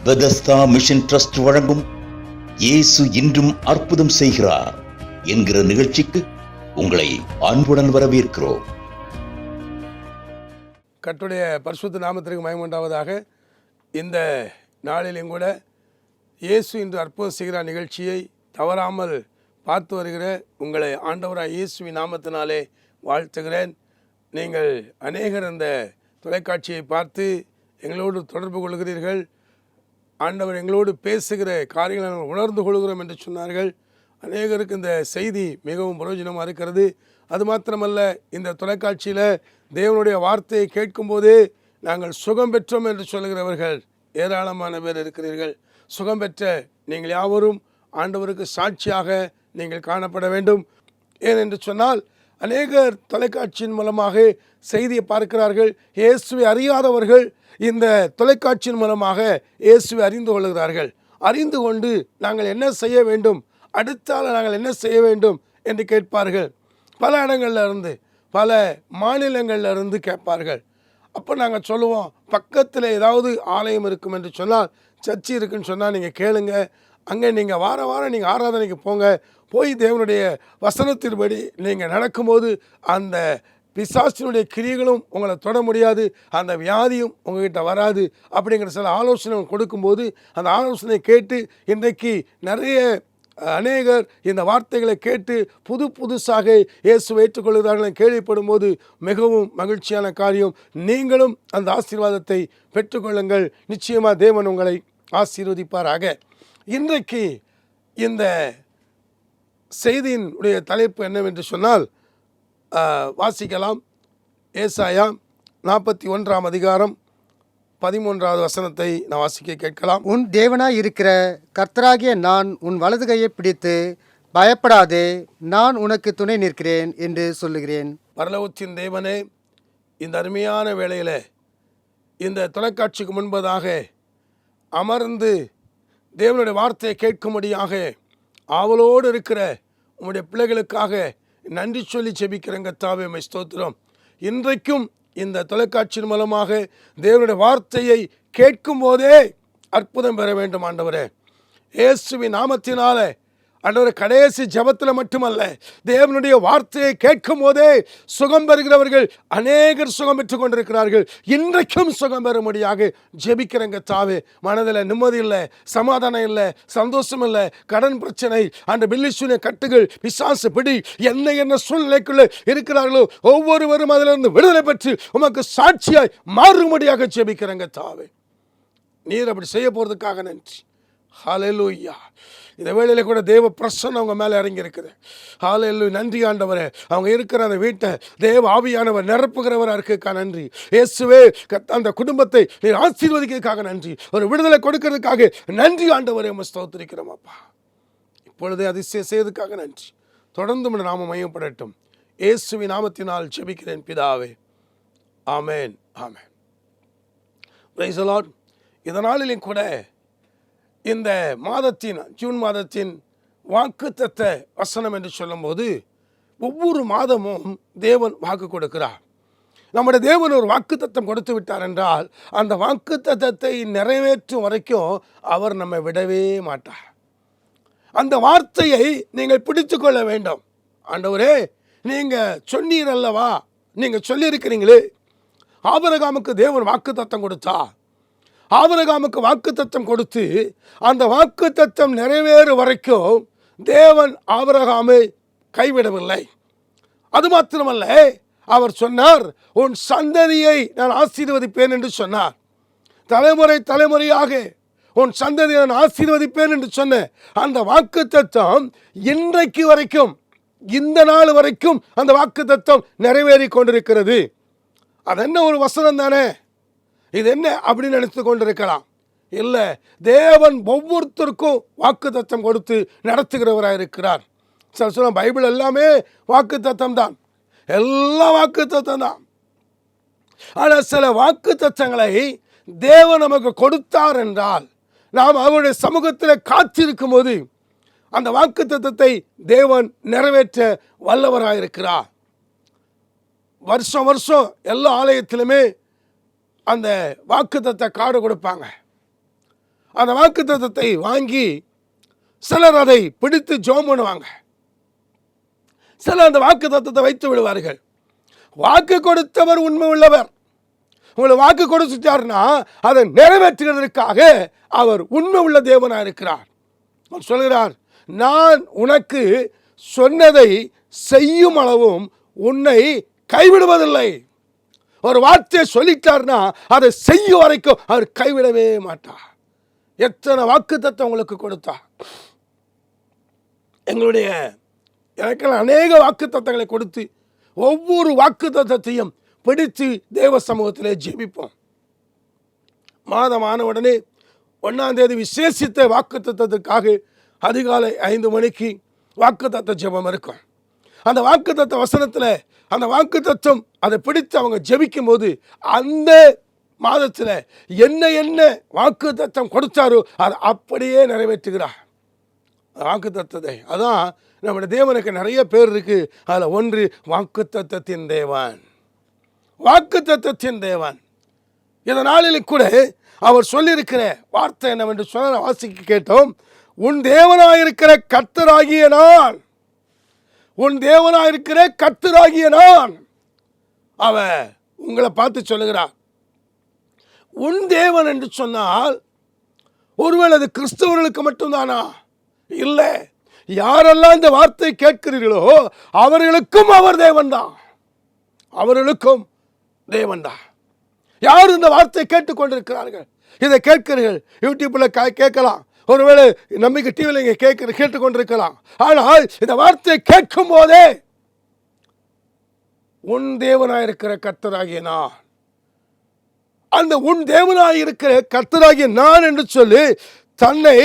Bethesda mission trust வழங்கும் இயேசு இன்றும் அற்புதம் செய்கிறார் என்கிற நிகழ்ச்சிக்கு உங்களை அன்புடன் வரவேற்கிறோம். கர்த்தருடைய பரிசுத்த நாமத்திற்கு மகிமை உண்டாவதாக. இந்த நாளிலும் கூட இயேசு இன்று அற்புதம் செய்கிறார் நிகழ்ச்சியை தவறாமல் பார்த்து வருகிற உங்களை ஆண்டவராக இயேசுவின் நாமத்தினாலே வாழ்த்துகிறேன். நீங்கள் அநேகர் அந்த தொலைக்காட்சியை பார்த்து எங்களோடு தொடர்பு கொள்கிறீர்கள். ஆண்டவர் எங்களோடு பேசுகிற காரியங்களை நாங்கள் உணர்ந்து கொள்கிறோம் என்று சொன்னார்கள். அநேகருக்கு இந்த செய்தி மிகவும் பிரயோஜனமாக இருக்கிறது. அது மாத்திரமல்ல, இந்த தொலைக்காட்சியில் தேவனுடைய வார்த்தையை கேட்கும்போதே நாங்கள் சுகம் பெற்றோம் என்று சொல்கிறவர்கள் ஏராளமான பேர் இருக்கிறீர்கள். சுகம் பெற்ற நீங்கள் யாவரும் ஆண்டவருக்கு சாட்சியாக நீங்கள் காணப்பட வேண்டும். ஏனென்று சொன்னால், அநேகர் தொலைக்காட்சியின் மூலமாக செய்தியை பார்க்கிறார்கள். இயேசுவை அறியாதவர்கள் இந்த தொலைக்காட்சியின் மூலமாக இயேசுவை அறிந்து கொள்கிறார்கள். அறிந்து கொண்டு நாங்கள் என்ன செய்ய வேண்டும், அடுத்தால நாங்கள் என்ன செய்ய வேண்டும் என்று கேட்பார்கள். பல இடங்கள்ல இருந்து, பல மாநிலங்களில் இருந்து கேட்பார்கள். அப்போ நாங்கள் சொல்லுவோம், பக்கத்தில் ஏதாவது ஆலயம் இருக்கும் என்று சொன்னால், சர்ச்சு இருக்குன்னு சொன்னால் நீங்கள் கேளுங்க. அங்கே நீங்கள் வாரம் நீங்கள் ஆராதனைக்கு போங்க. போய் தேவனுடைய வசனத்தின்படி நீங்கள் நடக்கும்போது அந்த பிசாசினுடைய கிரியைகளும் உங்களை தொட முடியாது, அந்த வியாதியும் உங்ககிட்ட வராது அப்படிங்கிற சில ஆலோசனை கொடுக்கும்போது அந்த ஆலோசனை கேட்டு இன்றைக்கு நிறைய அநேகர் இந்த வார்த்தைகளை கேட்டு புதுசாக இயேசுவை ஏற்றுக்கொள்கிறார்கள் கேள்விப்படும் போது மிகவும் மகிழ்ச்சியான காரியம். நீங்களும் அந்த ஆசீர்வாதத்தை பெற்றுக்கொள்ளுங்கள். நிச்சயமாக தேவன் உங்களை ஆசீர்வதிப்பாராக. இன்றைக்கு இந்த செய்தியினுடைய தலைப்பு என்னவென்று சொன்னால், வாசிக்கலாம். ஏசாயா 41 அதிகாரம் 13வது வசனத்தை நான் வாசிக்க கேட்கலாம். உன் தேவனாய் இருக்கிற கர்த்தராகிய நான் உன் வலது கையை பிடித்து பயப்படாதே, நான் உனக்கு துணை நிற்கிறேன் என்று சொல்லுகிறேன். பரலோகத்தின் தேவனே, இந்த அருமையான வேளையில் இந்த தொலைக்காட்சிக்கு முன்பதாக அமர்ந்து தேவனுடைய வார்த்தையை கேட்கும்படியாக ஆவலோடு இருக்கிற உங்களுடைய பிள்ளைகளுக்காக நன்றி சொல்லி ஜெபிக்கிறேன். கர்த்தாவே, உம்மை ஸ்தோத்திரம். இன்றைக்கும் இந்த தொலைக்காட்சியின் மூலமாக தேவனுடைய வார்த்தையை கேட்கும் போதே அற்புதம் பெற வேண்டும் ஆண்டவரே. இயேசுவின் நாமத்தினாலே ஆண்டவரே, கடைசி ஜெபத்தில் மட்டுமல்ல, தேவனுடைய வார்த்தையை கேட்கும் போதே சுகம் பெறுகிறவர்கள் அநேகர் சுகம் பெற்றுக் கொண்டிருக்கிறார்கள். இன்றைக்கும் சுகம் பெறும்படியாக ஜெபிக்கிறேங்க தாவே. மனதில் நிம்மதி இல்லை, சமாதானம் இல்லை, சந்தோஷம் இல்லை, கடன் பிரச்சனை, அந்த பில்லிசூனிய கட்டுகள், பிசாசு பிடி, என்ன சூழ்நிலைக்குள்ள இருக்கிறார்களோ ஒவ்வொருவரும் அதிலிருந்து விடுதலை பெற்று உமக்கு சாட்சியாய் மாறும்படியாக ஜெபிக்கிறேங்க தாவே. நீர் அப்படி செய்ய போறதுக்காக நன்றி. ஹல்லேலூயா. இந்த வேளையில் கூட தேவ பிரசன்னம் அவங்க மேலே இறங்கி இருக்குது. ஹல்லேலூயா. நன்றி ஆண்டவரே. அவங்க இருக்கிற அந்த வீட்டை தேவ ஆவியானவர் நிரப்புகிறவராக இருக்க நன்றி. இயேசுவே, அந்த குடும்பத்தை நீர் ஆசீர்வதிக்கிறதுக்காக நன்றி. ஒரு விடுதலை கொடுக்கிறதுக்காக நன்றி ஆண்டவரே. உம்மை ஸ்தோத்திரிக்கிறோம் அப்பா. இப்பொழுதே அதிசயம் செய்வதற்காக நன்றி. தொடர்ந்து நாம மையப்படட்டும். இயேசுவின் நாமத்தினால் ஜெபிக்கிறேன் பிதாவே. ஆமென், ஆமென். Praise the Lord. இதனாலும் கூட இந்த மாதத்தின், ஜூன் மாதத்தின் வாக்குத்தத்த வசனம் என்று சொல்லும்போது, ஒவ்வொரு மாதமும் தேவன் வாக்கு கொடுக்கிறார். நம்முடைய தேவன் ஒரு வாக்குத்தத்தம் கொடுத்து விட்டார் என்றால், அந்த வாக்குத்தத்தத்தை நிறைவேற்றும் வரைக்கும் அவர் நம்மை விடவே மாட்டார். அந்த வார்த்தையை நீங்கள் பிடித்து கொள்ள வேண்டும். ஆண்டவரே, நீங்கள் சொன்னீர் அல்லவா, நீங்கள் சொல்லியிருக்கிறீங்களே, ஆபிரகாமுக்கு தேவன் வாக்குத்தத்தம் கொடுத்தா. ஆபிரகாமுக்கு வாக்குத்தத்தம் கொடுத்து அந்த வாக்குத்தத்தம் நிறைவேறு வரைக்கும் தேவன் ஆபிரகாமை கைவிடவில்லை. அது மாத்திரமல்ல, அவர் சொன்னார், உன் சந்ததியை நான் ஆசீர்வதிப்பேன் என்று சொன்னார். தலைமுறையாக உன் சந்ததியை நான் ஆசீர்வதிப்பேன் என்று சொன்ன அந்த வாக்குத்தத்தம் இன்றைக்கு வரைக்கும், இந்த நாள் வரைக்கும் அந்த வாக்குத்தத்தம் நிறைவேறி கொண்டிருக்கிறது. அது என்ன ஒரு வசனம் தானே, இது என்ன அப்படின்னு நினைத்து கொண்டிருக்கலாம். இல்லை, தேவன் ஒவ்வொருத்தருக்கும் வாக்குத்தத்தம் கொடுத்து நடத்துகிறவராக இருக்கிறார். சொல்ல பைபிள் எல்லாமே வாக்குத்தத்தம் தான், எல்லா வாக்குத்தத்தம் தான். ஆனால் சில வாக்குத்தத்தங்களை தேவன் நமக்கு கொடுத்தார் என்றால், நாம் அவருடைய சமூகத்தில் காத்திருக்கும் போது அந்த வாக்குத்தத்தத்தை தேவன் நிறைவேற்ற வல்லவராக இருக்கிறார். வருஷம் எல்லா ஆலயத்திலுமே அந்த வாக்குத்தத்த கார்டு கொடுப்பாங்க. அந்த வாக்குத்தத்தத்தை வாங்கி சிலர் அதை பிடித்து ஜெபம் பண்ணுவாங்க. சிலர் அந்த வாக்குத்தத்தத்தை வைத்து விடுவார்கள். வாக்கு கொடுத்தவர் உண்மை உள்ளவர். உங்களை வாக்கு கொடுத்துட்டார்னா அதை நிறைவேற்றுவதற்காக அவர் உண்மை உள்ள தேவனாக இருக்கிறார். அவர் சொல்கிறார், நான் உனக்கு சொன்னதை செய்யும் அளவும் உன்னை கைவிடுவதில்லை. ஒரு வார்த்தையை சொல்லிட்டார்னா அதை செய்யும் வரைக்கும் அவர் கைவிடவே மாட்டார். எத்தனை வாக்குத்தத்தம் உங்களுக்கு கொடுத்தார். எனக்கெல்லாம் அநேக வாக்குத்தத்தங்களை கொடுத்து ஒவ்வொரு வாக்குத்தத்தத்தையும் பிடித்து தேவ சமூகத்திலே ஜெபிப்போம். மாதமான உடனே 1ஆம் தேதி விசேஷித்த வாக்குத்தத்தத்துக்காக அதிகாலை 5 மணிக்கு வாக்குத்தத்த ஜெபம் இருக்கும். அந்த வாக்குத்தத்த வசனத்தில் அந்த வாக்குத்தத்தம் அதை பிடித்து அவங்க ஜெபிக்கும் போது அந்த மாதத்தில் என்ன வாக்குத்தத்தம் கொடுத்தாரோ அதை அப்படியே நிறைவேற்றுகிறார். வாக்குத்தத்தத்தை அதான் நம்முடைய தேவனுக்கு நிறைய பேர் இருக்கு. அதில் ஒன்று வாக்குத்தத்தத்தின் தேவன். வாக்குத்தத்தத்தின் தேவன். இந்த நாளில் கூட அவர் சொல்லியிருக்கிற வார்த்தை என்னவென்று சொல்ல வாசிக்க கேட்டோம். உன் தேவனாயிருக்கிற கர்த்தராகிய நான், உன் தேவனாயிருக்கிற கர்த்தராகிய நான். அவன் உங்களை பார்த்து சொல்லுகிறார். உன் தேவன் என்று சொன்னால் ஒருவேளை அது கிறிஸ்தவர்களுக்கு மட்டும்தானா? இல்லை, யாரெல்லாம் இந்த வார்த்தை கேட்கிறீர்களோ அவர்களுக்கும் அவர் தேவன்தான். அவர்களுக்கும் தேவன்தான். யார் இந்த வார்த்தை கேட்டுக்கொண்டிருக்கிறார்கள், இதை கேட்கிறீர்கள். யூடியூப்ல கேட்கலாம், ஒருவேளை நம்பிக்கை டிவியில் இங்கே கேட்டுக்கொண்டிருக்கலாம். ஆனால் இந்த வார்த்தை கேட்கும் போதே உன் தேவனாயிருக்கிற கர்த்தராகிய நான், அந்த உன் தேவனாயிருக்கிற கர்த்தராகிய நான் என்று சொல்லி தன்னை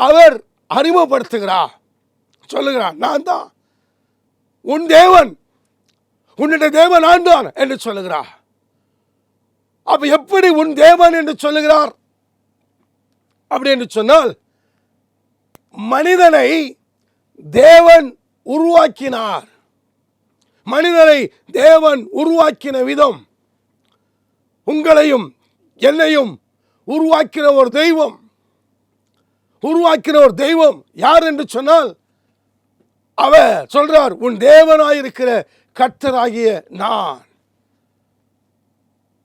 அவர் அறிமுகப்படுத்துகிறார். சொல்லுகிறார், நான் தான் உன் தேவன், உன்னுடைய தேவன் நான் தான் என்று சொல்லுகிறார். அப்ப எப்படி உன் தேவன் என்று சொல்லுகிறார்? அப்படி என்று சொன்னால் மனிதனை தேவன் உருவாக்கினார். மனிதனை தேவன் உருவாக்கின விதம், உங்களையும் என்னையும் உருவாக்கின ஒரு தெய்வம், உருவாக்கின ஒரு தெய்வம் யார் என்று சொன்னால் அவர் சொல்றார், உன் தேவனாயிருக்கிற கர்த்தராகிய நான்.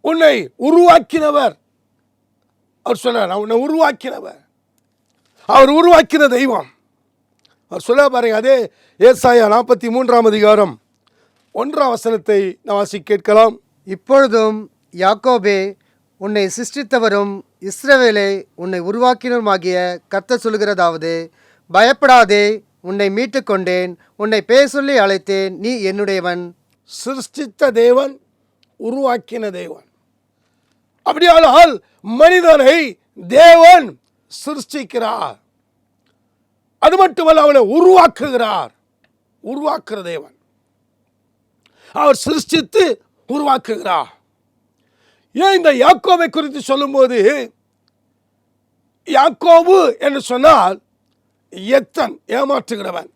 உன்னை உருவாக்கினவர் அவர் சொன்னார், உன்னை உருவாக்கினவர், அவர் உருவாக்கின தெய்வம். அவர் சொல்ல பாருங்க, அதே ஏசாயா 43ஆம் அதிகாரம் 1ஆம் வசனத்தை நாம் வாசி கேட்கலாம். இப்பொழுதும் யாக்கோபே, உன்னை சிருஷ்டித்தவரும் இஸ்ரவேலே உன்னை உருவாக்கினருமாகிய கர்த்தர் சொல்கிறதாவது, பயப்படாதே, உன்னை மீட்டு கொண்டேன், உன்னை பேர் சொல்லி அழைத்தேன், நீ என்னுடையவன். சிருஷ்டித்த தேவன், உருவாக்கின தேவன். அப்படியானால் மனிதனை தேவன் சிருஷ்டிக்கிறார், அது மட்டுமல்ல அவனை உருவாக்குகிறார். உருவாக்குற தேவன், அவர் சிருஷ்டித்து உருவாக்குகிறார். ஏன் இந்த யாக்கோபை குறித்து சொல்லும்போது யாக்கோபு என்று சொன்னால் எத்தன், ஏமாற்றுகிறவன்.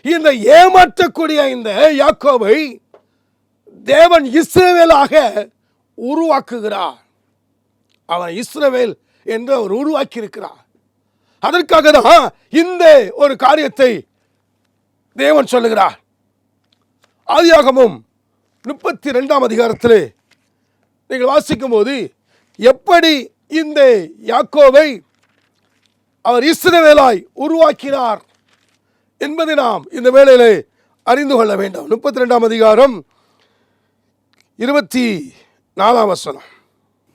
இந்த ஏமாற்றக்கூடிய இந்த யாக்கோபை தேவன் இஸ்ரவேலாக உருவாக்குகிறார். அவன் இஸ்ரவேல் என்று அவர் உருவாக்கி இருக்கிறார். அதற்காக தான் இந்த ஒரு காரியத்தை தேவன் சொல்லுகிறார். ஆதியாகமம் 32ஆம் அதிகாரத்திலே நீங்கள் வாசிக்கும் போது எப்படி இந்த யாக்கோபை அவர் இஸ்ரவேலாய் உருவாக்கினார் என்பதை நாம் இந்த வேளையிலே அறிந்து கொள்ள வேண்டும். 32ஆம் அதிகாரம் 24ஆம் வசனம்.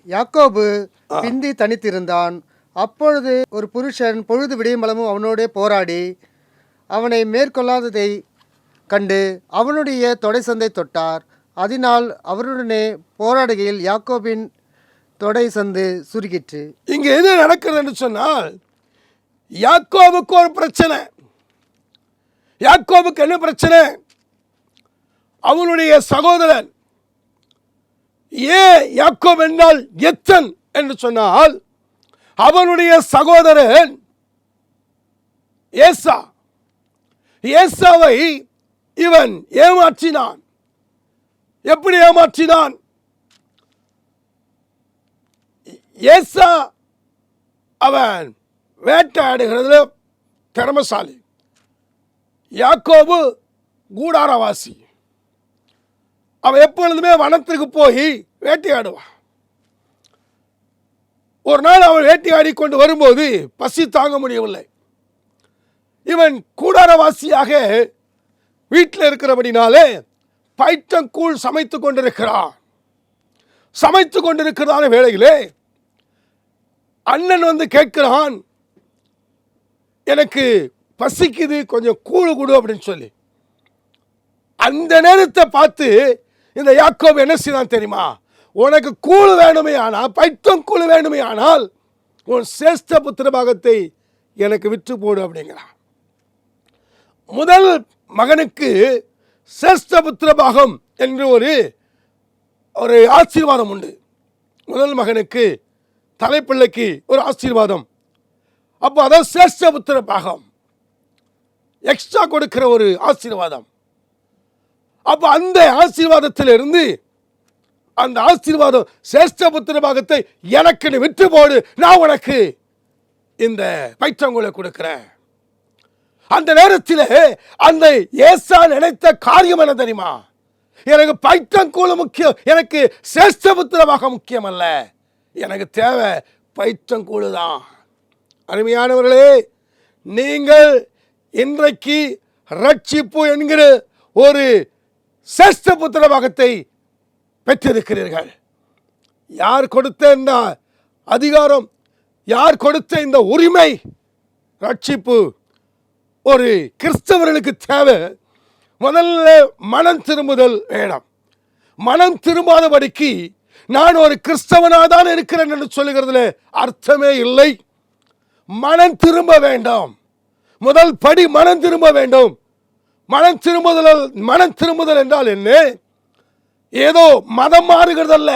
யாக்கோபு பிந்தி தனித்திருந்தான். அப்பொழுது ஒரு புருஷன் பொழுது விடியும்பளமும் அவனோடே போராடி அவனை மேற்கொள்ளாததை கண்டு அவனுடைய தொடை சந்தை தொட்டார். அதனால் அவருடனே போராடுகையில் யாக்கோபின் தொடை சந்து சுருக்கிற்று. இங்கே எது நடக்கிறது என்று சொன்னால், யாக்கோபுக்கு ஒரு பிரச்சனை. யாக்கோபுக்கு என்ன பிரச்சனை? அவனுடைய சகோதரன். ஏன் யாக்கோபு என்றால் எத்தன் என்று சொன்னால், அவனுடைய சகோதரன் ஏசா. ஏசாவை இவன் ஏமாற்றினான். எப்படி ஏமாற்றினான்? ஏசா அவன் வேட்டையாடுகிறதுல திறமசாலி. யாக்கோபு கூடாரவாசி. அவன் எப்பொழுதுமே வனத்திற்கு போய் வேட்டையாடுவான். ஒரு நாள் அவன் வேட்டையாடி கொண்டு வரும்போது பசி தாங்க முடியவில்லை. இவன் கூடாரவாசியாக வீட்டில் இருக்கிறபடினாலே பைட்டங்கூழ் சமைத்து கொண்டிருக்கிறான். சமைத்து கொண்டிருக்கிறதான வேளையிலே அண்ணன் வந்து கேட்கிறான், எனக்கு பசிக்குது, கொஞ்சம் கூழ் கொடு அப்படின்னு சொல்லி. அந்த நேரத்தை பார்த்து இந்த யாக்கோபு என்ன செய்தான் தெரியுமா? உனக்கு கூழ் வேணுமே ஆனால், பைட்டங்கூழ் வேணுமே ஆனால் உன் சேஷ்ட புத்திர பாகத்தை எனக்கு விற்று போடு அப்படிங்கிறான். முதல் மகனுக்கு சேஷ்ட புத்திர பாகம் என்று ஒரு ஆசீர்வாதம் உண்டு. முதல் மகனுக்கு தலைப்பிள்ளைக்கு ஒரு ஆசீர்வாதம். அப்போ அதான் சேஷ்ட புத்திர பாகம், எக்ஸ்ட்ரா கொடுக்கிற ஒரு ஆசீர்வாதம். அப்போ அந்த ஆசீர்வாதத்திலிருந்து அந்த ஆசீர்வாதம் சேஷ்ட புத்திர பாகத்தை எனக்கு நீ விற்று போடு, நான் உனக்கு இந்த பைட்டங்கூழை கொடுக்கிறேன். அந்த நேரத்தில் அந்த ஏசா நினைத்த காரியம் என்ன தெரியுமா? எனக்கு பைட்டங்கூழ் முக்கியம், எனக்கு சேஷ்ட புத்திர பாகம் முக்கியம் அல்ல, எனக்கு தேவை பைட்டங்கூழ் தான். அருமையானவர்களே, நீங்கள் இன்றைக்கு ரட்சிப்பு என்கிற ஒரு சேஷ்ட புத்திர பாகத்தை பெற்றிருக்கிறீர்கள். யார் கொடுத்த இந்த அதிகாரம், யார் கொடுத்த இந்த உரிமை? ரட்சிப்பு ஒரு கிறிஸ்தவர்களுக்கு தேவை. முதல்ல மனம் திரும்புதல் வேணும். மனம் திரும்பாதபடிக்கு நான் ஒரு கிறிஸ்தவனாக தான் இருக்கிறேன் என்று சொல்லுகிறதுல அர்த்தமே இல்லை. மனம் திரும்ப வேண்டும். முதல் படி மனம் திரும்ப வேண்டும். மனம் திரும்புதல் என்றால் என்ன? ஏதோ மதம் மாறுகிறதல்ல.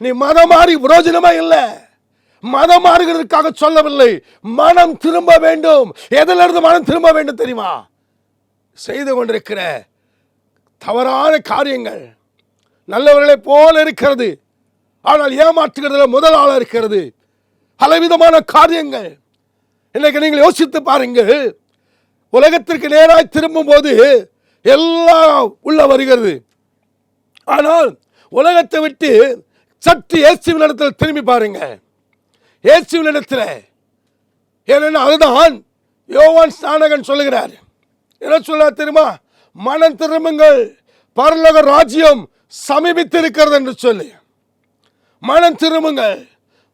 நீ மதம் மாறி பிரயோஜனமா இல்லை. மதம் மாறுகிறதுக்காக சொல்லவில்லை. மனம் திரும்ப வேண்டும். எதிலிருந்து மனம் திரும்ப வேண்டும் தெரியுமா? செய்து கொண்டிருக்கிற தவறான காரியங்கள் நல்லவர்களை போல இருக்கிறது, ஆனால் ஏமாற்றுகிறதுல முதல் ஆளாக இருக்கிறது. பலவிதமான காரியங்கள். இன்னைக்கு நீங்கள் யோசித்து பாருங்கள். உலகத்திற்கு நேராக திரும்பும் போது எல்லாம் உள்ள வருகிறது. ஆனால் உலகத்தை விட்டு சற்று இயேசுவின் இடத்தில் திரும்பி பாருங்க. இயேசுவின் இடத்தில் ஏன்னா அதுதான் யோவான் ஸ்நானகன் சொல்லுகிறார். என்ன சொல்ல தெரியுமா? மனம் திரும்புங்கள், பரலோக ராஜ்யம் சமீபித்திருக்கிறது என்று சொல்லி. மனம் திரும்புங்கள்,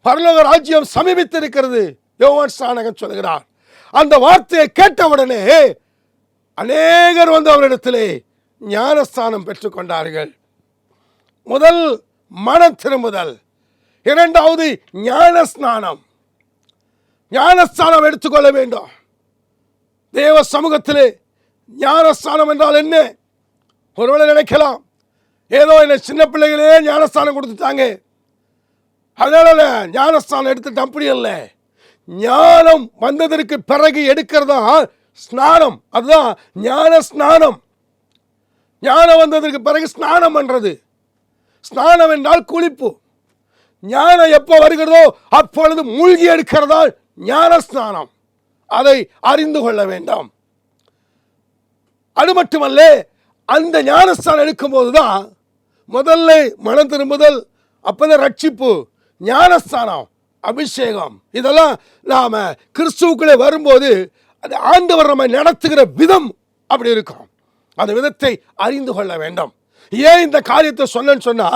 பரலோக ராஜ்யம் சமீபித்திருக்கிறது யோவான் ஸ்நானகன் சொல்லுகிறார். அந்த வார்த்தையை கேட்டவுடனே அநேகர் வந்து அவரிடத்திலே ஞானஸ்தானம் பெற்றுக்கொண்டார்கள். முதல் மனம் திரும்புதல், இரண்டாவது ஞானஸ்நானம். ஞானஸ்தானம் எடுத்துக்கொள்ள வேண்டும். தேவ சமூகத்திலே ஞானஸ்தானம் என்றால் என்ன? ஒருவேளை நினைக்கலாம், ஏதோ என்ன சின்ன பிள்ளைகளே ஞானஸ்தானம் கொடுத்துட்டாங்க, அதனால ஞானஸ்தானம் எடுத்துட்டு. அப்படி அல்ல. ஞானம் வந்ததற்கு பிறகு எடுக்கிறதா ஸ்நானம். அதுதான் ஞான ஸ்நானம். ஞானம் வந்ததற்கு பிறகு ஸ்நானம் பண்றது. ஸ்நானம் என்றால் குளிப்பு. ஞானம் எப்போ வருகிறதோ அப்பொழுது மூழ்கி எடுக்கிறதால் ஞான ஸ்நானம். அதை அறிந்து கொள்ள வேண்டும். அது மட்டுமல்ல, அந்த ஞானஸ்தானம் எடுக்கும் போதுதான் முதல்ல மனம் திரும்புதல், அப்பதான் ரட்சிப்பு, ஞானஸ்தானம், அபிஷேகம். இதெல்லாம் நாம கிறிஸ்துவுக்குள்ளே வரும்போது அது ஆண்டவர் நம்மை நடத்துகிற விதம் அப்படி இருக்கும். அந்த விதத்தை அறிந்து கொள்ள வேண்டும். ஏன் இந்த காரியத்தை சொன்னேன்னு சொன்னா,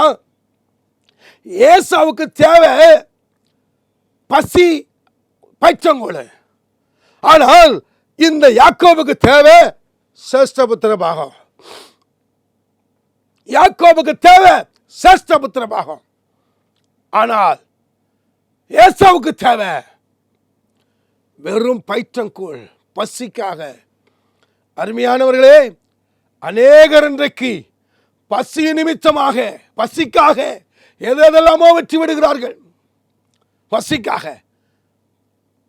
ஏசாவுக்கு தேவை பசி, பைச்சங்கூழ். ஆனால் இந்த யாக்கோபுக்கு தேவை சேஷ்டபுத்திர பாகம். யாக்கோபுக்கு தேவை சேஷ்டபுத்திர பாகம். ஆனால் ஏசாவுக்கு தேவை வெறும் பைச்சங்கூழ், பசிக்காக. அருமையானவர்களே, அநேகர் இன்றைக்கு பசி நிமித்தமாக, பசிக்காக எதெல்லாமோ வெற்றி விடுகிறார்கள். பசிக்காக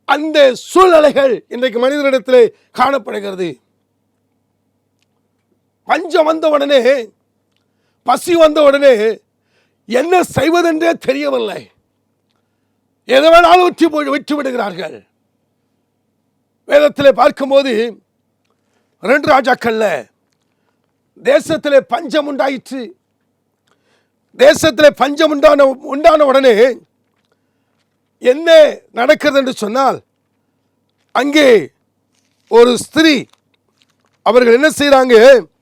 அந்த சூழ்நிலைகள் இன்றைக்கு மனிதனிடத்திலே காணப்படுகிறது. பஞ்சம் வந்த உடனே, பசி வந்த உடனே என்ன செய்வதென்றே தெரியவில்லை. எதை வேணாலும் விட்டு விடுகிறார்கள். வேதத்திலே பார்க்கும்போது 2 ராஜாக்கள்ல தேசத்திலே பஞ்சம் உண்டாயிற்று. தேசத்திலே பஞ்சம் உண்டான உடனே என்ன நடக்கிறது என்று சொன்னால், அங்கே ஒரு ஸ்திரீ, அவர்கள் என்ன செய்யறாங்க?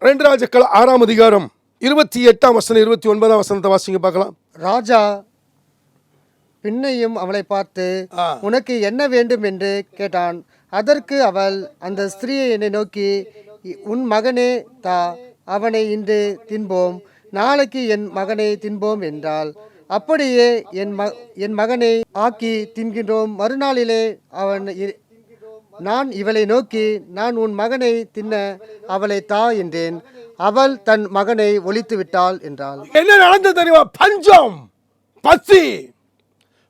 2 ராஜாக்கள் 6ஆம் அதிகாரம் 28ஆம் வசனம் 29ஆம் வசனத்தை வாசிங்க பார்க்கலாம். ராஜா பின்னையும் அவளை பார்த்து, உனக்கு என்ன வேண்டும் என்று கேட்டான். அதற்கு அவள் அந்த ஸ்திரீயை என்னை நோக்கி, உன் மகனே தா, அவனை இன்று தின்போம், நாளைக்கு என் மகனை தின்போம் என்றாள். அப்படியே என் மகனை ஆக்கி தின்கின்றோம். மறுநாளிலே நான் இவளை நோக்கி, நான் உன் மகனை தின்ன அவளை தா என்றேன். அவள் தன் மகனை ஒழித்து விட்டாள் என்றாள். என்ன நடந்தது தெரியுமா?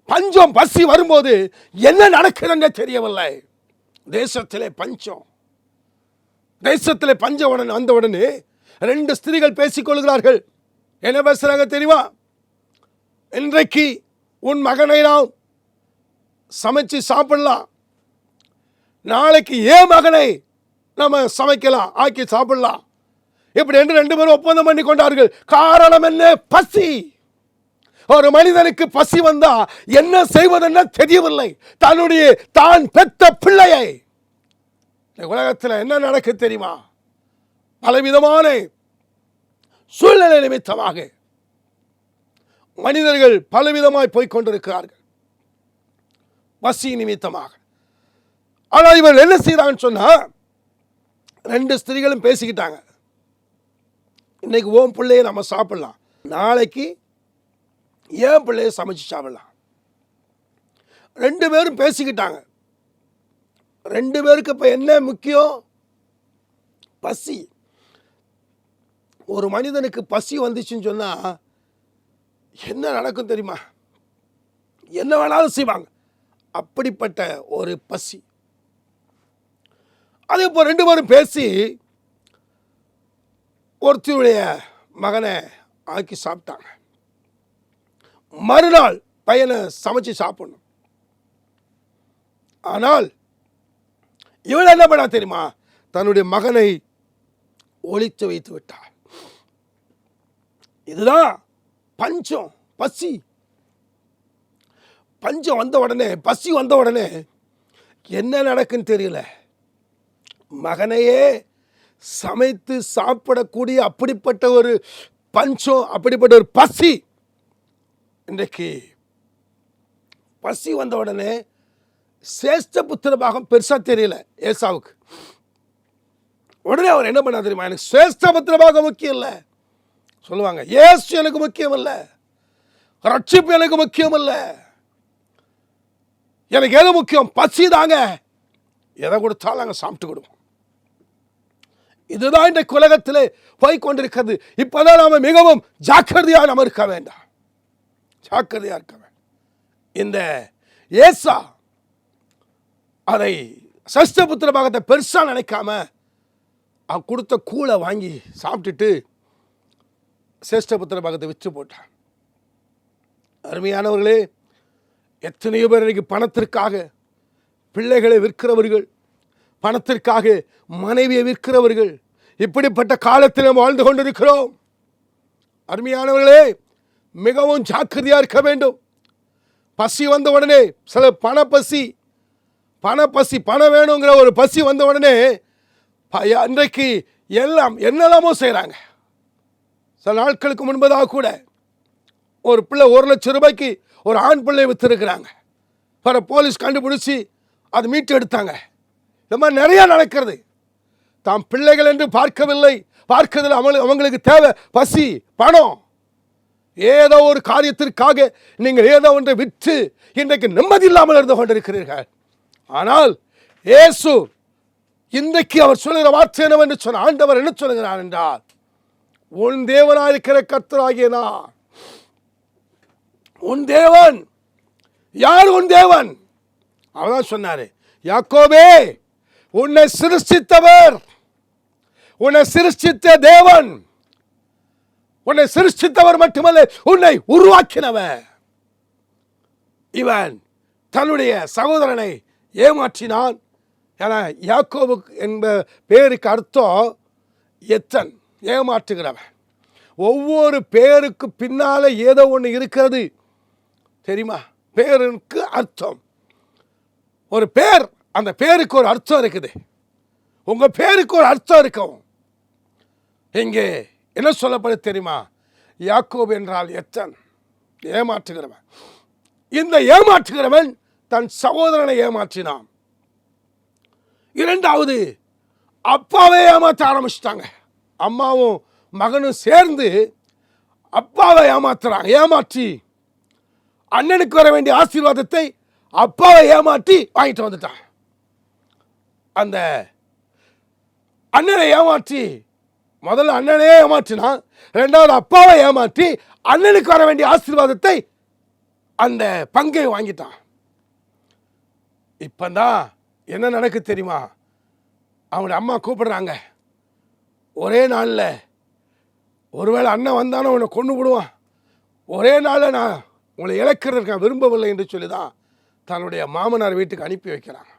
பஞ்சம் பசி வரும்போது என்ன நடக்குதுன்னு தெரியவில்லை. தேசத்திலே பஞ்சம் வந்த உடனே 2 ஸ்திரீகள் பேசிக்கொள்கிறார்கள். என்ன பேசுறாங்க தெரியுமா? இன்றைக்கு உன் மகனை நாம் சமைச்சு சாப்பிடலாம், நாளைக்கு ஏன் மகனை நம்ம சமைக்கலாம், ஆக்கி சாப்பிடலாம், இப்படி என்று 2 பேரும் ஒப்பந்தம் பண்ணி கொண்டார்கள். காரணம் என்ன? பசி. ஒரு மனிதனுக்கு பசி வந்தா என்ன செய்வதென்ன தெரியவில்லை. தான் பெற்ற பிள்ளையை, உலகத்தில் என்ன நடக்கு தெரியுமா? பலவிதமான சூழ்நிலை நிமித்தமாக மனிதர்கள் பலவிதமாய் போய்கொண்டிருக்கிறார்கள், பசி நிமித்தமாக. ஆனால் இவர்கள் என்ன செய்யறாங்கன்னு சொன்னா, 2 ஸ்திரீகளும் பேசிக்கிட்டாங்க. இன்னைக்கு ஓம் பிள்ளையை நம்ம சாப்பிடலாம், நாளைக்கு ஏன் பிள்ளையை சமைச்சு சாப்பிடலாம். 2 பேரும் பேசிக்கிட்டாங்க. 2 பேருக்கு இப்ப என்ன முக்கியம்? பசி. ஒரு மனிதனுக்கு பசி வந்துச்சுன்னு சொன்னா என்ன நடக்கும் தெரியுமா? என்ன வேணாலும் செய்வாங்க, அப்படிப்பட்ட ஒரு பசி. அது இப்போ 2 பேரும் பேசி ஒருத்தருடைய மகனை ஆக்கி சாப்பிட்டாங்க. மறுநாள் பையனை சமைச்சு சாப்பிடணும். ஆனால் இவள் என்ன பண்ணா தெரியுமா? தன்னுடைய மகனை ஒளித்து வைத்து விட்டார். இதுதான் பஞ்சம், பசி. பஞ்சம் வந்த உடனே, பசி வந்த உடனே என்ன நடக்குன்னு தெரியல. மகனையே சமைத்து சாப்பிடக்கூடிய அப்படிப்பட்ட ஒரு பஞ்சம், அப்படிப்பட்ட ஒரு பசி. இன்றைக்கு பசி வந்த உடனே சேஷ்ட புத்திர பாகம் பெருசா தெரியல ஏசாவுக்கு. உடனே அவர் என்ன பண்ணா தெரியுமா? எனக்கு சேஷ்ட புத்திர பாகம் முக்கியம் இல்லை சொல்லுவாங்க. ஏசு எனக்கு முக்கியம் இல்லை, ரட்சிப்பு எனக்கு முக்கியம் இல்லை, எனக்கு எது முக்கியம்? பசி தாங்க, எதை கொடுத்தாலும் நாங்கள் சாப்பிட்டு கொடுப்போம். இதுதான் இன்றைக்கு உலகத்திலே போய் கொண்டிருக்கிறது. இப்பதான் நாம மிகவும் ஜாக்கிரதையாக நம்ம இருக்க வேண்டாம், ஜாக்கிரதையாக இருக்க வேண்டும். இந்த ஏசா அதை சஷ்டபுத்திர பாகத்தை பெருசா நினைக்காம அவன் கொடுத்த கூளை வாங்கி சாப்பிட்டுட்டு சேஷ்டபுத்திர பாகத்தை விற்று போட்டான். அருமையானவர்களே, எத்தனையோ பேர் இன்னைக்கு பணத்திற்காக பிள்ளைகளை விற்கிறவர்கள், பணத்திற்காக மனைவியை விற்கிறவர்கள், இப்படிப்பட்ட காலத்தில் நாம் வாழ்ந்து கொண்டிருக்கிறோம். அருமையானவர்களே, மிகவும் ஜாக்கிரதையா இருக்க வேண்டும். பசி வந்த உடனே, சில பணப்பசி பணம் வேணுங்கிற ஒரு பசி வந்த உடனே இன்றைக்கு எல்லாம் என்னெல்லாமோ செய்கிறாங்க. சில நாட்களுக்கு முன்பதாக கூட ஒரு பிள்ளை 1 லட்சம் ரூபாய்க்கு ஒரு ஆண் பிள்ளையை விற்றுருக்கிறாங்க. பிற போலீஸ் கண்டுபிடிச்சி அது மீட்டு எடுத்தாங்க. இந்த மாதிரி நிறைய நடக்கிறது. தாம் பிள்ளைகள் என்று பார்க்கறதில் அவங்களுக்கு தேவை பசி, பணம். ஏதோ ஒரு காரியத்திற்காக நீங்கள் ஏதோ ஒன்றை விற்று இன்றைக்கு நிம்மதி இல்லாமல் இருந்து கொண்டிருக்கிறீர்கள். ஆனால் இயேசு இன்றைக்கு அவர் சொல்லுகிற வார்த்தை என்னவென்று சொன்ன ஆண்டவர் என்ன சொல்லுகிறார் என்றால், உன் தேவனாயிருக்கிற கர்த்தராகிய நான். உன் தேவன் யார்? உன் தேவன் அவர்தான் சொன்னாரு, யாக்கோபே உன்னை சிருஷ்டித்தவர், உன்னை சிருஷ்டித்த தேவன், உன்னை சிருஷ்டித்தவர் மட்டுமல்ல உன்னை உருவாக்கினவர். இவன் தன்னுடைய சகோதரனை ஏமாற்றினான். ஏன்னா யாக்கோபு என்ப பேருக்கு அர்த்தம் எத்தன், ஏமாற்றுகிறவன். ஒவ்வொரு பேருக்கு பின்னால ஏதோ ஒன்று இருக்கிறது தெரியுமா? பேருக்கு அர்த்தம், ஒரு பேர், அந்த பேருக்கு ஒரு அர்த்தம் இருக்குது. உங்க பேருக்கு ஒரு அர்த்தம் இருக்கும். இங்கே என்ன சொல்லப்படுது தெரியுமா? யாக்கோபு என்றால் எத்தன், ஏமாற்றுகிறவன். இந்த ஏமாற்றுகிறவன் தன் சகோதரனை ஏமாற்றினான். இரண்டாவது, அப்பாவை ஏமாற்ற ஆரம்பிச்சிட்டாங்க. அம்மாவும் மகனும் சேர்ந்து அப்பாவை ஏமாத்துறாங்க. ஏமாற்றி அண்ணனுக்கு வர வேண்டிய ஆசீர்வாதத்தை அப்பாவை ஏமாற்றி வாங்கிட்டு வந்துட்டான். அந்த அண்ணனை ஏமாற்றி, முதல்ல அண்ணனே ஏமாற்றினான், ரெண்டாவது அப்பாவை ஏமாற்றி அண்ணனுக்கு வர வேண்டிய ஆசீர்வாதத்தை, அந்த பங்கை வாங்கிட்டான். இப்பதான் என்ன நடக்கு தெரியுமா? அவனுடைய அம்மா கூப்பிடுறாங்க. ஒரே நாளில், ஒருவேளை அண்ணன் வந்தானோ உன்னை கொண்டு விடுவான், ஒரே நாளில் நான் உங்களை இழக்கிறதுக்கு நான் விரும்பவில்லை என்று சொல்லி தான் தன்னுடைய மாமனார் வீட்டுக்கு அனுப்பி வைக்கிறாங்க.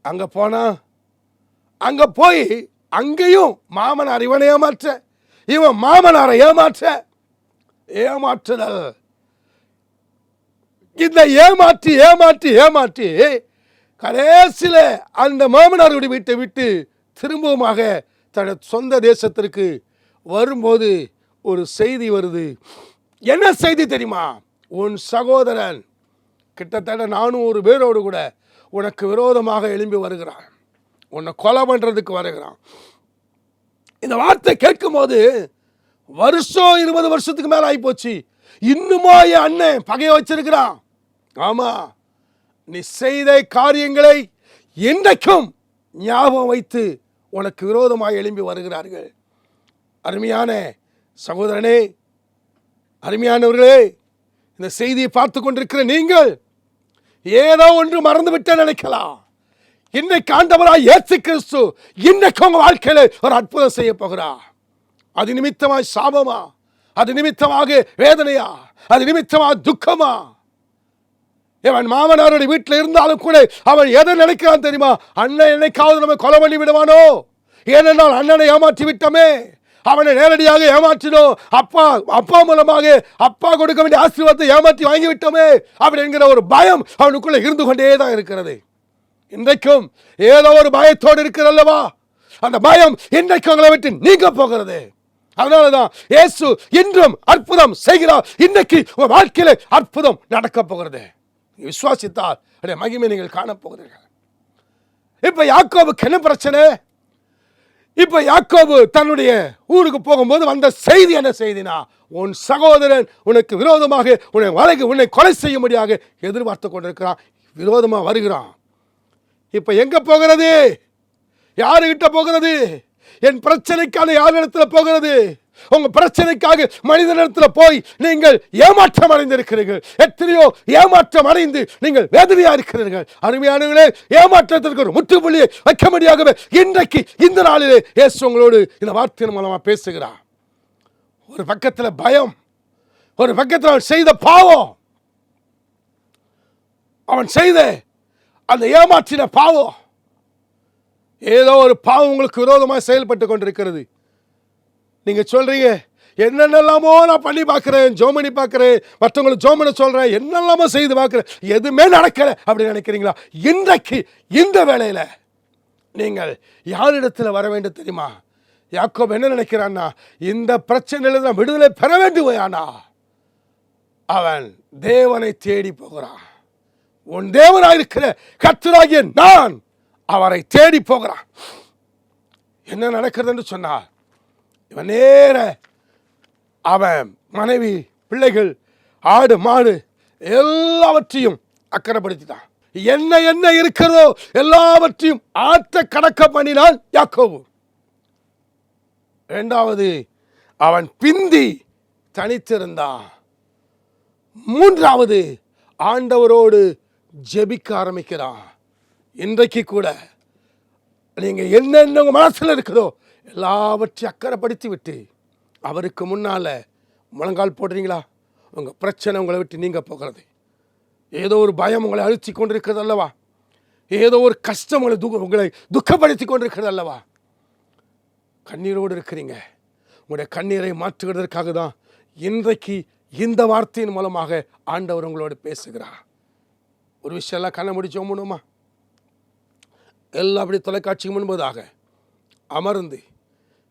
அங்கே போனால், அங்கே போய் அங்கேயும் மாமனார் இவனை ஏமாற்ற, இவன் மாமனாரை ஏமாற்ற, ஏமாற்றுதல். இந்த ஏமாற்றி ஏமாற்றி ஏமாற்றி கடைசியில் அந்த மாமனாருடைய வீட்டை விட்டு திரும்பவுமாக தனது சொந்த தேசத்திற்கு வரும்போது ஒரு செய்தி வருது. என்ன செய்தி தெரியுமா? உன் சகோதரன் கிட்டத்தட்ட 400 பேரோடு கூட உனக்கு விரோதமாக எழும்பி வருகிறான், உன்னை கொலை பண்ணுறதுக்கு வருகிறான். இந்த வார்த்தை கேட்கும் போது வருஷம் 20 வருஷத்துக்கு மேலே ஆகிப்போச்சு. இன்னுமா என் அண்ணன் பகைய வச்சிருக்கிறான்? ஆமா, நீ செய்த காரியங்களை இன்றைக்கும் ஞாபகம் வைத்து உனக்கு விரோதமாக எழும்பி வருகிறார்கள். அருமையான சகோதரனே, அருமையானவர்களே, இந்த செய்தியை பார்த்து கொண்டிருக்கிற நீங்கள் ஏதோ ஒன்று மறந்துவிட்ட நினைக்கலாம். இன்னைக்கு ஆண்டவராய் இயேசு கிறிஸ்து இன்னைக்கு உங்க வாழ்க்கையில ஒரு அற்புதம் செய்ய போகிறார். அது நிமித்தமாய் சாபமா? அது நிமித்தமாக வேதனையா? அது நிமித்தமாக துக்கமா? இவன் மாமனாருடைய வீட்டில் இருந்தாலும் கூட அவன் எதை நினைக்கிறான் தெரியுமா? அண்ணன் என்னைக்காவது நம்ம கொலை பண்ணி விடுவானோ, ஏனென்றால் அண்ணனை ஏமாற்றி விட்டோமே, அவனை நேரடியாக ஏமாற்றினோம், அப்பா மூலமாக அப்பா கொடுக்க வேண்டிய ஆசீர்வாதத்தை ஏமாற்றி வாங்கி விட்டோமே அப்படிங்கிற ஒரு பயம் அவனுக்குள்ள இருந்து கொண்டே தான் இருக்கிறது. இன்றைக்கும் ஏதோ ஒரு பயத்தோடு இருக்கிறல்லவா? அந்த பயம் இன்றைக்கு உங்களை விட்டு நீங்க போகிறது. அதனாலதான் இயேசு இன்றும் அற்புதம் செய்கிறார். இன்னைக்கு உங்க வாழ்க்கையில அற்புதம் நடக்க போகிறது. விசுவாசித்தால் அடைய மகிமை நீங்கள் காணப்போகிறீர்கள். இப்ப யாக்கோபுக்கு என்ன பிரச்சனை? இப்ப யாக்கோபு தன்னுடைய ஊருக்கு போகும்போது வந்த செய்தி என்ன செய்தினா, உன் சகோதரன் உனக்கு விரோதமாக உன்னை கொலை செய்யும்படியாக எதிர்பார்த்து கொண்டிருக்கிறான், விரோதமா வருகிறான். இப்ப எங்க போகிறது? யாருகிட்ட போகிறது? என் பிரச்சனைக்கான யாரிடத்துல போகிறது? உங்க பிரச்சனைக்காக மனிதனிடத்தில் போய் நீங்கள் ஏமாற்றம் அடைந்திருக்கிறீர்கள். எத்தனையோ ஏமாற்றம் அடைந்து நீங்கள் வேதனையா இருக்கிறீர்கள். அருமையானவர்களே, ஏமாற்றத்திற்கு ஒரு முற்றுப்புள்ளியை வைக்க முடியாகவே இன்றைக்கு இந்த நாளிலே இயேசு உங்களோடு இந்த வார்த்தையின் மூலமா பேசுகிறார். ஒரு பக்கத்தில் பயம், ஒரு பக்கத்தில் அவன் செய்த பாவம், அவன் செய்த அந்த ஏமாற்றின பாவம், ஏதோ ஒரு பாவம் உங்களுக்கு விரோதமாக செயல்பட்டு கொண்டிருக்கிறது. நீங்க சொல்றீங்க, என்னென்னலாமோ நான் பண்ணி பார்க்கிறேன், ஜோமனி பார்க்கிறேன், மற்றவங்களுக்கு ஜோமனை சொல்றேன், என்னெல்லாமோ செய்து பார்க்கிறேன், எதுவுமே நடக்கல அப்படின்னு நினைக்கிறீங்களா? இன்றைக்கு இந்த வேளையில நீங்கள் யாரிடத்தில் வர வேண்டும் தெரியுமா? யாக்கோபு என்ன நினைக்கிறான்னா, இந்த பிரச்சனையில தான் விடுதலை பெற வேண்டுமையானா அவன் தேவனை தேடி போகிறான். உன் தேவனாயிருக்கிற கர்த்தராகிய நான் அவரை தேடி போகிறான். என்ன நடக்கிறது என்று சொன்னார், இவன் நேர அவன் மனைவி, பிள்ளைகள், ஆடு மாடு எல்லாவற்றையும் அக்கறைப்படுத்திட்டான். என்ன என்ன இருக்கிறதோ எல்லாவற்றையும் ஆற்ற கடக்க பண்ணினான் யாக்கோபு. இரண்டாவது, அவன் பிந்தி தனித்திருந்தான். மூன்றாவது, ஆண்டவரோடு ஜெபிக்க ஆரம்பிக்கிறான். இன்றைக்கு கூட நீங்க என்னென்ன உங்க மனசுல இருக்குதோ எல்லாவற்றையும் அக்கறைப்படுத்தி விட்டு அவருக்கு முன்னால முழங்கால் போடுறீங்களா? உங்க பிரச்சனை உங்களை விட்டு நீங்க போகிறது. ஏதோ ஒரு பயம் உங்களை அழுத்தி கொண்டிருக்கிறது அல்லவா? ஏதோ ஒரு கஷ்டம் உங்களை துக்கப்படுத்தி கொண்டிருக்கிறது அல்லவா? கண்ணீரோடு இருக்கிறீங்க. உங்களுடைய கண்ணீரை மாற்றுவதற்காக தான் இன்றைக்கு இந்த வார்த்தையின் மூலமாக ஆண்டவர் உங்களோடு பேசுகிறார். ஒரு விஷயம் எல்லாம் கண்ணை முடிச்சு ஓம்பணுமா? எல்லாம் அப்படி தொலைக்காட்சிக்கு முன்பதாக அமர்ந்து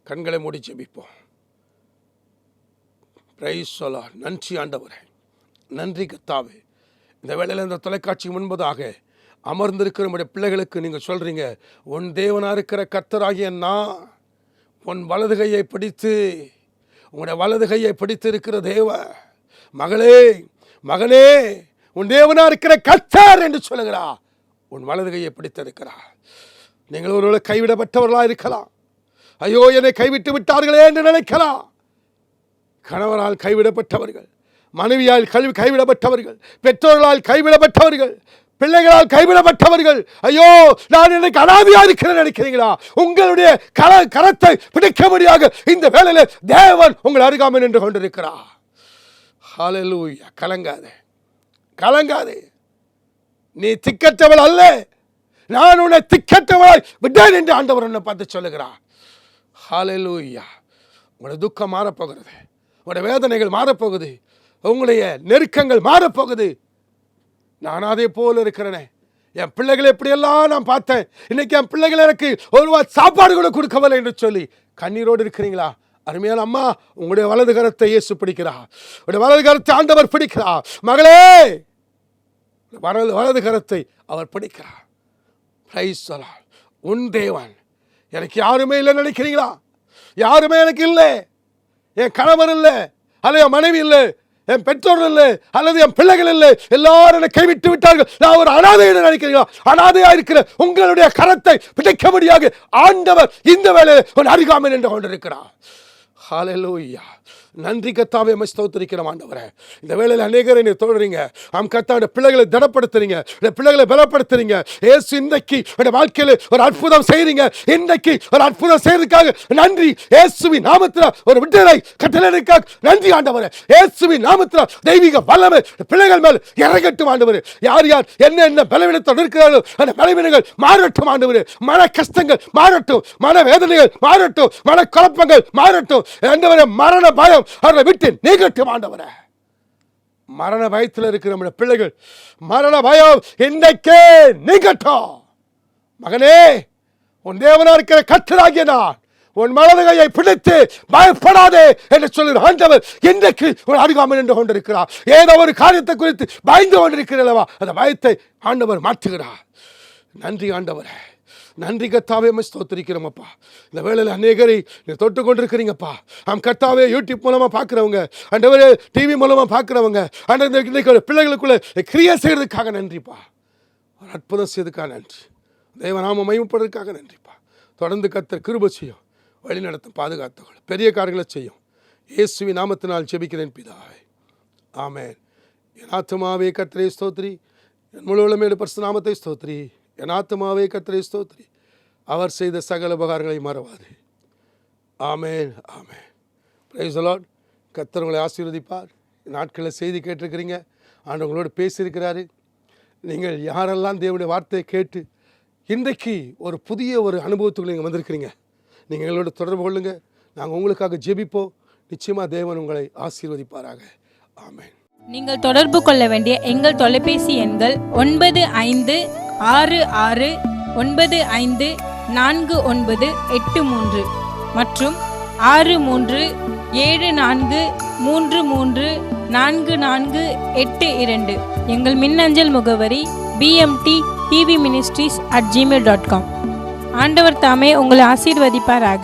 கண்களை மூடி ஜெபிப்போம். Price the Lord. நன்றி ஆண்டவரே, நன்றி கர்த்தாவே. இந்த வேளையில் இந்த தொலைக்காட்சிக்கு முன்பதாக அமர்ந்திருக்கிற நம்முடைய பிள்ளைகளுக்கு நீங்கள் சொல்கிறீங்க, உன் தேவனாக இருக்கிற கர்த்தராகிய நான் உன் வலது கையை பிடித்து, உங்களுடைய வலது கையை பிடித்து இருக்கிற தேவ மகளே மகனே, உன் தேவனாக இருக்கிற கர்த்தர் என்று சொல்லுகிறா. உன் வலது கையை பிடித்திருக்கிறார். நீங்கள் ஒருவேளை கைவிடப்பட்டவர்களாக இருக்கலாம். ஐயோ, என்னை கைவிட்டு விட்டார்களே என்று நினைக்கலாம். கணவரால் கைவிடப்பட்டவர்கள், மனைவியால் கைவிடப்பட்டவர்கள், பெற்றோர்களால் கைவிடப்பட்டவர்கள், பிள்ளைகளால் கைவிடப்பட்டவர்கள், ஐயோ நான் எனக்கு அனாதையா இருக்கிறேன் நினைக்கிறீங்களா? உங்களுடைய கரத்தை பிடிக்கும்படியாக இந்த வேளையில தேவன் உங்கள் அருகாமை நின்று கொண்டிருக்கிறார். ஹல்லேலூயா. கலங்காதே, கலங்காதே. நீ திக்கற்றவள் அல்ல, நான் உன்னை திக்கற்றவளாய் விட்டேன் என்று ஆண்டவர் உன்னை பார்த்து சொல்லுகிறார். ஹல்லேலூயா. உங்களுடைய துக்கம் மாறப்போகிறது, உங்களுடைய வேதனைகள் மாறப்போகுது, உங்களுடைய நெருக்கங்கள் மாறப்போகுது. நான் அதே போல இருக்கிறேனே, என் பிள்ளைகளை எப்படியெல்லாம் நான் பார்த்தேன், இன்னைக்கு என் பிள்ளைகள் எனக்கு ஒரு சாப்பாடு கூட கொடுக்கவில்லை என்று சொல்லி கண்ணீரோடு இருக்கிறீங்களா? அருமையான அம்மா, உங்களுடைய வலது கரத்தை இயேசு பிடிக்கிறார். உங்களுடைய வலது கரத்தை ஆண்டவர் பிடிக்கிறார். மகளே, வலது கரத்தை அவர் பிடிக்கிறார். Praise the lord. உன் தேவன். எனக்கு யாருமே இல்லைன்னு நினைக்கிறீங்களா? யாருமே எனக்கு இல்லை. என் கணவர் இல்லை, அல்லது என் மனைவி இல்லை, என் பெற்றோர்கள் இல்லை, அல்லது என் பிள்ளைகள் இல்லை, எல்லாரும் என்னை கைவிட்டு விட்டார்கள், நான் ஒரு அனாதை என்று நினைக்கிறீங்களா? அனாதையா இருக்கிற உங்களுடைய கரத்தை பிடிக்கும்படியாக ஆண்டவர் இந்த வேளையில் ஒரு அருகாமை நின்று கொண்டிருக்கிறார். ஹல்லேலூயா. நன்றி கர்த்தாவே, உம்மை ஸ்தோத்திரிக்கிறோம் ஆண்டவரே. இந்த வேளையில் அநேகரை நீ தோடுறீங்க. கர்த்தாவுடைய பிள்ளைகளை திடப்படுத்துறீங்க, பிள்ளைகளை பலப்படுத்துறீங்க. இயேசு இன்றைக்கு வாழ்க்கையில் ஒரு அற்புதம் செய்றீங்க. இன்றைக்கு ஒரு அற்புதம் செய்யறதுக்காக நன்றி. இயேசுவின் நாமத்தில் ஒரு விடுதலை கட்டளைக்காக நன்றி ஆண்டவரே. இயேசுவின் நாமத்தில் தெய்வீக வல்லமை பிள்ளைகள் மேல் இறங்கட்டும் ஆண்டவரே. யார் யார் என்ன பலவீனத்தோடு இருக்கிறார்களோ அந்த பலவீனங்கள் மாறட்டும் ஆண்டவரே. மன கஷ்டங்கள் மாறட்டும், மன வேதனைகள் மாறட்டும், மன குழப்பங்கள் மாறட்டும் ஆண்டவரே. மரண பயம் அவர்களை விட்டு நீங்கட்டும் ஆண்டவரே. மரண பயத்தில் இருக்கிற நம்முடைய பிள்ளைகள் மரண பயம் இன்றைக்கே நீங்கட்டும். மகனே, உன் தேவனா இருக்கிற கர்த்தராகிய நான் உன் வலது கையை பிடித்து பயப்படாதே என்று சொல்லுகிற ஆண்டவர் இன்றைக்கு ஒரு அருகாமை நின்று கொண்டிருக்கிறார். ஏதோ ஒரு காரியத்தை குறித்து பயந்து கொண்டிருக்கிறல்லவா, அந்த பயத்தை ஆண்டவர் மாற்றுகிறார். நன்றி ஆண்டவரே, நன்றி கர்த்தாவே, உம்மை ஸ்தோத்திரிக்கிறோம் அப்பா. இந்த வேளையில் அநேகரை தொட்டு கொண்டிருக்கிறீங்கப்பா. கர்த்தாவே, யூடியூப் மூலமாக பார்க்குறவங்க, ஆண்டவரே டிவி மூலமாக பார்க்குறவங்க, ஆண்டவர் பிள்ளைகளுக்குள்ள கிரியை செய்கிறதுக்காக நன்றிப்பா. ஒரு அற்புதம் செய்யறதுக்காக நன்றி. தேவநாம மகிமைப்படுறதுக்காக நன்றிப்பா. தொடர்ந்து கர்த்தர் கிருபை செய்யும், வழி நடத்தும், பாதுகாத்தவர்கள் பெரிய காரியங்களை செய்யும். இயேசுவின் நாமத்தினால் ஜெபிக்கிறேன் பிதாவே, ஆமென். என் ஆத்துமாவே கர்த்தரை ஸ்தோத்திரி, என் முழு உள்ளமே பரிசுத்த நாமத்தை ஸ்தோத்திரி. என் ஆத்துமாவே கர்த்தரை ஸ்தோத்திரி, அவர் செய்த சகல உபகாரங்களை மறவாது. ஆமென், ஆமென். Praise the lord. கர்த்தர் உங்களை ஆசீர்வதிப்பார். நாட்களில் செய்தி கேட்டிருக்கிறீங்க, ஆண்டவங்களோடு பேசியிருக்கிறாரு. நீங்கள் யாரெல்லாம் தேவனுடைய வார்த்தையை கேட்டு இன்றைக்கு ஒரு புதிய ஒரு அனுபவத்துக்குள்ள நீங்கள் வந்திருக்கிறீங்க, நீங்கள் எங்களோட தொடர்பு கொள்ளுங்க. நாங்கள் உங்களுக்காக ஜெபிப்போம். நிச்சயமாக தேவன் உங்களை ஆசீர்வதிப்பாராக. ஆமென். நீங்கள் தொடர்பு கொள்ள வேண்டிய எங்கள் தொலைபேசி எண்கள் 9565954983 மற்றும் 6374334482. எங்கள் மின்னஞ்சல் முகவரி bmttvministries@gmail.com. ஆண்டவர் தாமே உங்களை ஆசீர்வதிப்பாராக.